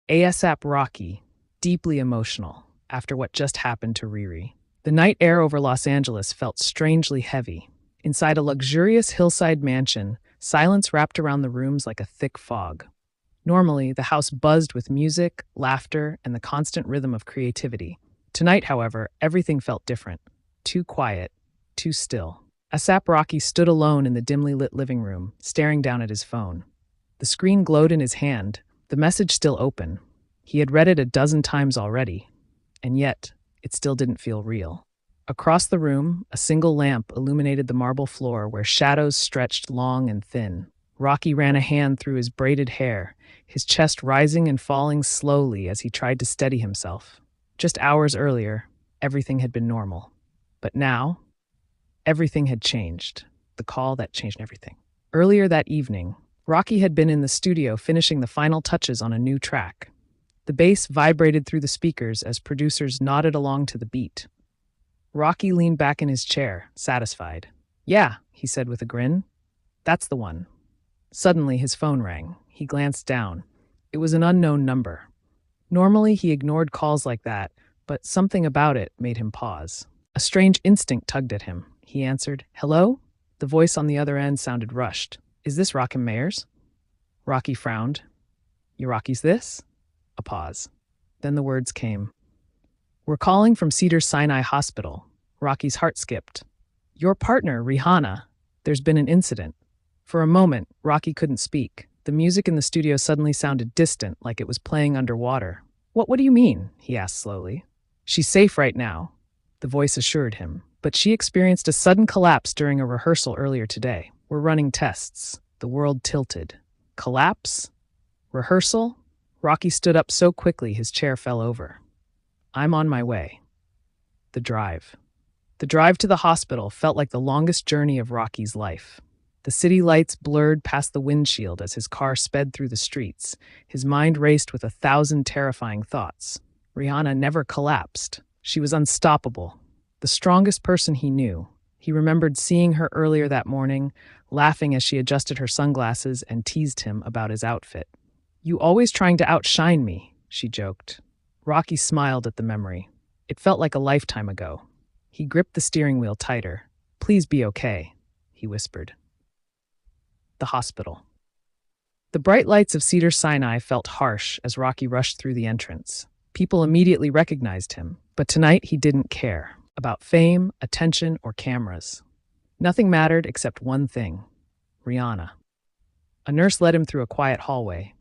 ASAP Rocky, deeply emotional after what just happened to RiRi. The night air over Los Angeles felt strangely heavy. Inside a luxurious hillside mansion, silence wrapped around the rooms like a thick fog. Normally, the house buzzed with music, laughter, and the constant rhythm of creativity. Tonight, however, everything felt different. Too quiet, too still. ASAP Rocky stood alone in the dimly lit living room, staring down at his phone. The screen glowed in his hand, the message still open. He had read it a dozen times already, and yet it still didn't feel real. Across the room, a single lamp illuminated the marble floor where shadows stretched long and thin. Rocky ran a hand through his braided hair, his chest rising and falling slowly as he tried to steady himself. Just hours earlier, everything had been normal. But now, everything had changed. The call that changed everything. Earlier that evening, Rocky had been in the studio finishing the final touches on a new track. The bass vibrated through the speakers as producers nodded along to the beat. Rocky leaned back in his chair, satisfied. "Yeah," he said with a grin. "That's the one." Suddenly, his phone rang. He glanced down. It was an unknown number. Normally, he ignored calls like that, but something about it made him pause. A strange instinct tugged at him. He answered, "Hello?" The voice on the other end sounded rushed. "Is this Rockin' Mayers?" Rocky frowned. "You Rocky's this?" A pause. Then the words came. "We're calling from Cedars-Sinai Hospital." Rocky's heart skipped. "Your partner, Rihanna. There's been an incident." For a moment, Rocky couldn't speak. The music in the studio suddenly sounded distant, like it was playing underwater. What do you mean?" he asked slowly. "She's safe right now," the voice assured him. "But she experienced a sudden collapse during a rehearsal earlier today. We're running tests." The world tilted. Collapse? Rehearsal? Rocky stood up so quickly his chair fell over. "I'm on my way." The drive. The drive to the hospital felt like the longest journey of Rocky's life. The city lights blurred past the windshield as his car sped through the streets. His mind raced with 1,000 terrifying thoughts. Rihanna never collapsed. She was unstoppable. The strongest person he knew. He remembered seeing her earlier that morning, laughing as she adjusted her sunglasses and teased him about his outfit. "You always trying to outshine me," she joked. Rocky smiled at the memory. It felt like a lifetime ago. He gripped the steering wheel tighter. "Please be okay," he whispered. The hospital. The bright lights of Cedars-Sinai felt harsh as Rocky rushed through the entrance. People immediately recognized him, but tonight he didn't care about fame, attention, or cameras. Nothing mattered except one thing: Rihanna. A nurse led him through a quiet hallway.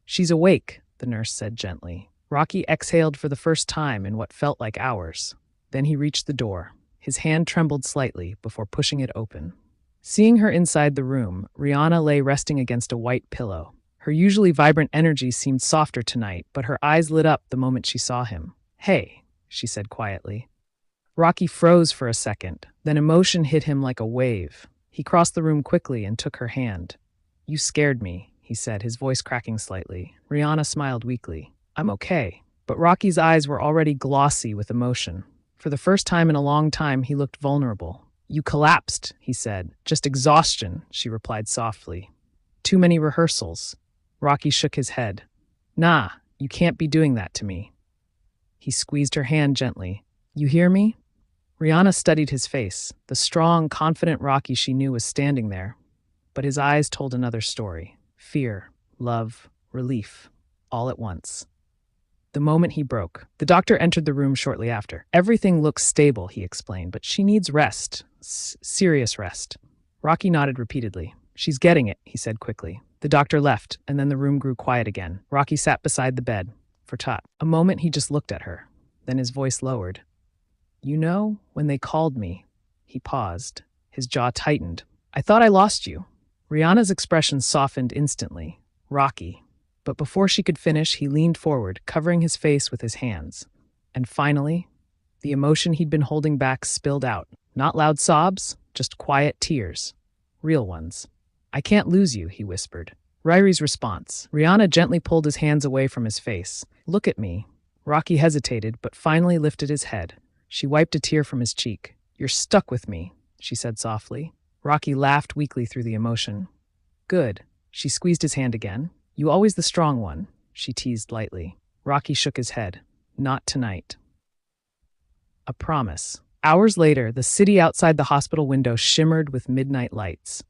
"She's awake," the nurse said gently. Rocky exhaled for the first time in what felt like hours. Then he reached the door. His hand trembled slightly before pushing it open. Seeing her inside the room, Rihanna lay resting against a white pillow. Her usually vibrant energy seemed softer tonight, but her eyes lit up the moment she saw him. "Hey," she said quietly. Rocky froze for a second, then emotion hit him like a wave. He crossed the room quickly and took her hand. "You scared me," he said, his voice cracking slightly. Rihanna smiled weakly. "I'm okay." But Rocky's eyes were already glossy with emotion. For the first time in a long time, he looked vulnerable. "You collapsed," he said. "Just exhaustion," she replied softly. "Too many rehearsals." Rocky shook his head. "Nah, you can't be doing that to me." He squeezed her hand gently. "You hear me?" Rihanna studied his face. The strong, confident Rocky she knew was standing there. But his eyes told another story. Fear, love, relief, all at once. The moment he broke, the doctor entered the room shortly after. "Everything looks stable," he explained, "but she needs rest. Serious rest." Rocky nodded repeatedly. "She's getting it," he said quickly. The doctor left, and then the room grew quiet again. Rocky sat beside the bed. For a moment he just looked at her. Then his voice lowered. "You know, when they called me," he paused. His jaw tightened. "I thought I lost you." Rihanna's expression softened instantly. "Rocky." But before she could finish, he leaned forward, covering his face with his hands. And finally, the emotion he'd been holding back spilled out. Not loud sobs, just quiet tears. Real ones. "I can't lose you," he whispered. RiRi's response. Rihanna gently pulled his hands away from his face. "Look at me." Rocky hesitated, but finally lifted his head. She wiped a tear from his cheek. "You're stuck with me," she said softly. Rocky laughed weakly through the emotion. "Good." She squeezed his hand again. "You always the strong one." she teased lightly. Rocky shook his head. Not tonight. A promise. Hours later, the city outside the hospital window shimmered with midnight lights.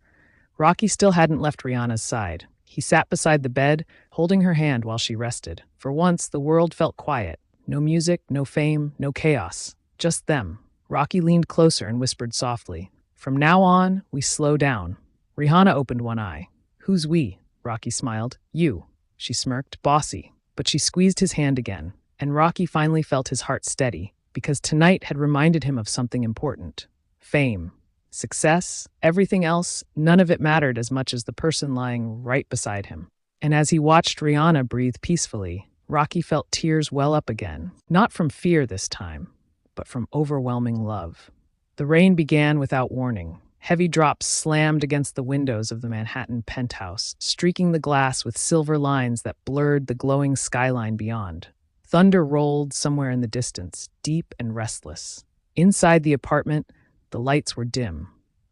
Rocky still hadn't left Rihanna's side. He sat beside the bed, holding her hand while she rested. For once, the world felt quiet. No music, no fame, no chaos. Just them. Rocky leaned closer and whispered softly, "From now on, we slow down." Rihanna opened one eye. "Who's we?" Rocky smiled. "You." She smirked. "Bossy." But she squeezed his hand again, and Rocky finally felt his heart steady, because tonight had reminded him of something important. Fame. Success, everything else, none of it mattered as much as the person lying right beside him. And as he watched Rihanna breathe peacefully, Rocky felt tears well up again, not from fear this time, but from overwhelming love. The rain began without warning. Heavy drops slammed against the windows of the Manhattan penthouse, streaking the glass with silver lines that blurred the glowing skyline beyond. Thunder rolled somewhere in the distance, deep and restless. Inside the apartment, the lights were dim.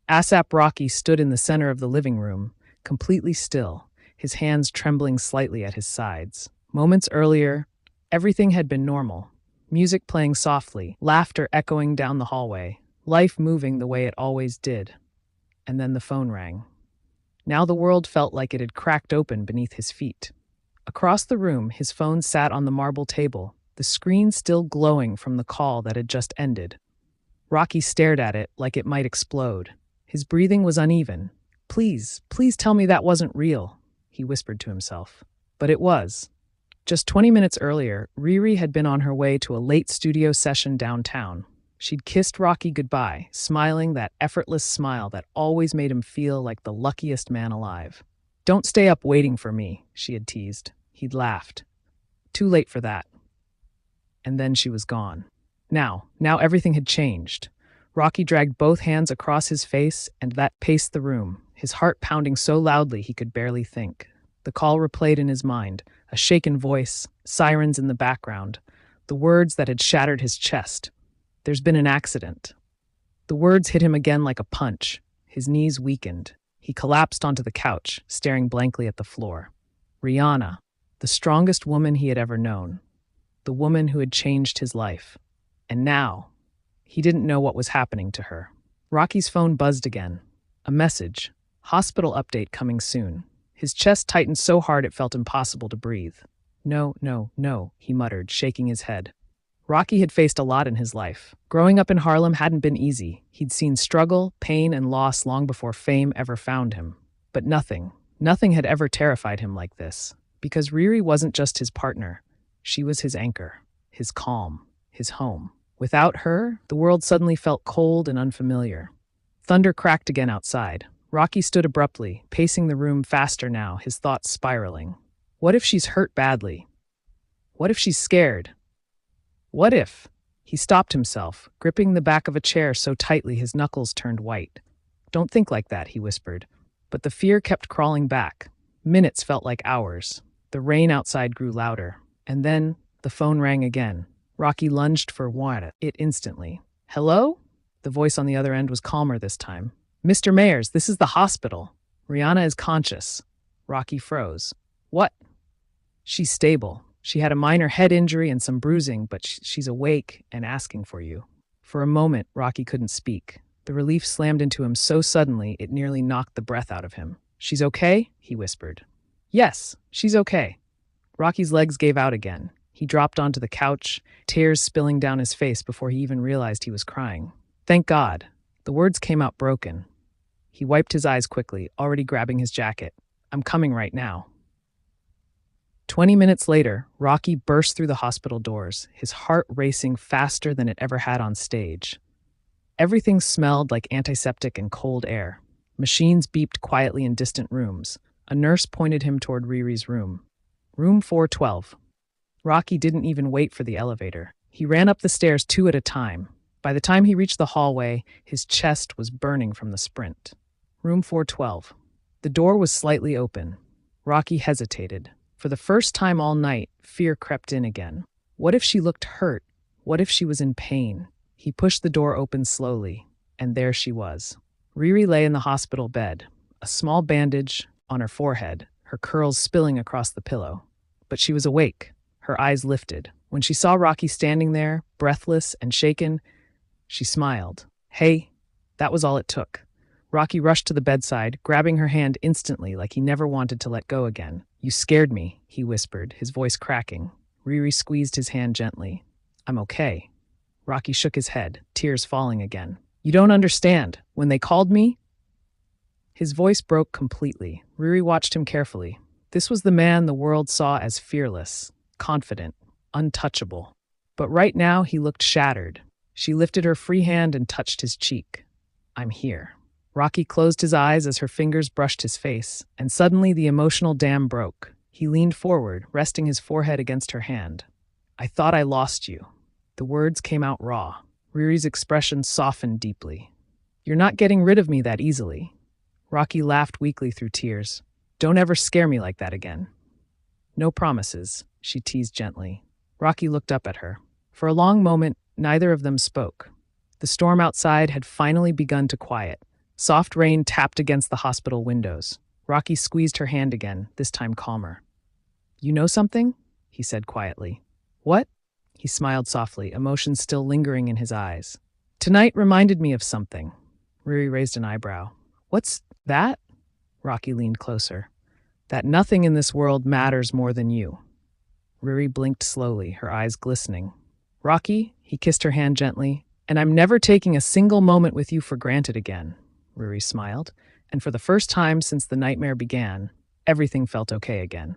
ASAP Rocky stood in the center of the living room, completely still, his hands trembling slightly at his sides. Moments earlier, everything had been normal. Music playing softly, laughter echoing down the hallway, life moving the way it always did. And then the phone rang. Now the world felt like it had cracked open beneath his feet. Across the room, his phone sat on the marble table, the screen still glowing from the call that had just ended. Rocky stared at it like it might explode. His breathing was uneven. Please tell me that wasn't real," he whispered to himself. But it was. Just 20 minutes earlier, RiRi had been on her way to a late studio session downtown. She'd kissed Rocky goodbye, smiling that effortless smile that always made him feel like the luckiest man alive. "Don't stay up waiting for me," she had teased. He'd laughed. Too late for that. And then she was gone. Now everything had changed. Rocky dragged both hands across his face, and that paced the room, his heart pounding so loudly he could barely think. The call replayed in his mind, a shaken voice, sirens in the background, the words that had shattered his chest. "There's been an accident." The words hit him again like a punch. His knees weakened. He collapsed onto the couch, staring blankly at the floor. Rihanna, the strongest woman he had ever known. The woman who had changed his life. And now, he didn't know what was happening to her. Rocky's phone buzzed again. A message. Hospital update coming soon. His chest tightened so hard it felt impossible to breathe. No, he muttered, shaking his head. Rocky had faced a lot in his life. Growing up in Harlem hadn't been easy. He'd seen struggle, pain, and loss long before fame ever found him. But nothing had ever terrified him like this. Because RiRi wasn't just his partner. She was his anchor, his calm, his home. Without her, the world suddenly felt cold and unfamiliar. Thunder cracked again outside. Rocky stood abruptly, pacing the room faster now, his thoughts spiraling. What if she's hurt badly? What if she's scared? What if? He stopped himself, gripping the back of a chair so tightly his knuckles turned white. "Don't think like that," he whispered. But the fear kept crawling back. Minutes felt like hours. The rain outside grew louder. And then the phone rang again. Rocky lunged for it instantly. "Hello?" The voice on the other end was calmer this time. "Mr. Mayers, this is the hospital. Rihanna is conscious." Rocky froze. "What?" "She's stable. She had a minor head injury and some bruising, but she's awake and asking for you." For a moment, Rocky couldn't speak. The relief slammed into him so suddenly it nearly knocked the breath out of him. "She's okay?" he whispered. "Yes, she's okay." Rocky's legs gave out again. He dropped onto the couch, tears spilling down his face before he even realized he was crying. "Thank God." The words came out broken. He wiped his eyes quickly, already grabbing his jacket. "I'm coming right now." 20 minutes later, Rocky burst through the hospital doors, his heart racing faster than it ever had on stage. Everything smelled like antiseptic and cold air. Machines beeped quietly in distant rooms. A nurse pointed him toward RiRi's room. Room 412. Rocky didn't even wait for the elevator. He ran up the stairs 2 at a time. By the time he reached the hallway, his chest was burning from the sprint. Room 412. The door was slightly open. Rocky hesitated. For the first time all night, fear crept in again. What if she looked hurt? What if she was in pain? He pushed the door open slowly, and there she was. RiRi lay in the hospital bed, a small bandage on her forehead, her curls spilling across the pillow. but she was awake, her eyes lifted. When she saw Rocky standing there, breathless and shaken, she smiled. Hey, that was all it took. Rocky rushed to the bedside, grabbing her hand instantly like he never wanted to let go again. You scared me, he whispered, his voice cracking. RiRi squeezed his hand gently. I'm okay. Rocky shook his head, tears falling again. You don't understand. When they called me... His voice broke completely. RiRi watched him carefully. This was the man the world saw as fearless, confident, untouchable. But right now he looked shattered. She lifted her free hand and touched his cheek. I'm here. Rocky closed his eyes as her fingers brushed his face, and suddenly the emotional dam broke. He leaned forward, resting his forehead against her hand. I thought I lost you. The words came out raw. RiRi's expression softened deeply. You're not getting rid of me that easily. Rocky laughed weakly through tears. Don't ever scare me like that again. No promises, she teased gently. Rocky looked up at her. For a long moment, neither of them spoke. The storm outside had finally begun to quiet. Soft rain tapped against the hospital windows. Rocky squeezed her hand again, this time calmer. You know something? He said quietly. What? He smiled softly, emotion still lingering in his eyes. Tonight reminded me of something. RiRi raised an eyebrow. What's that? Rocky leaned closer. That nothing in this world matters more than you. RiRi blinked slowly, her eyes glistening. Rocky, he kissed her hand gently, and I'm never taking a single moment with you for granted again. RiRi smiled, and for the first time since the nightmare began, everything felt okay again.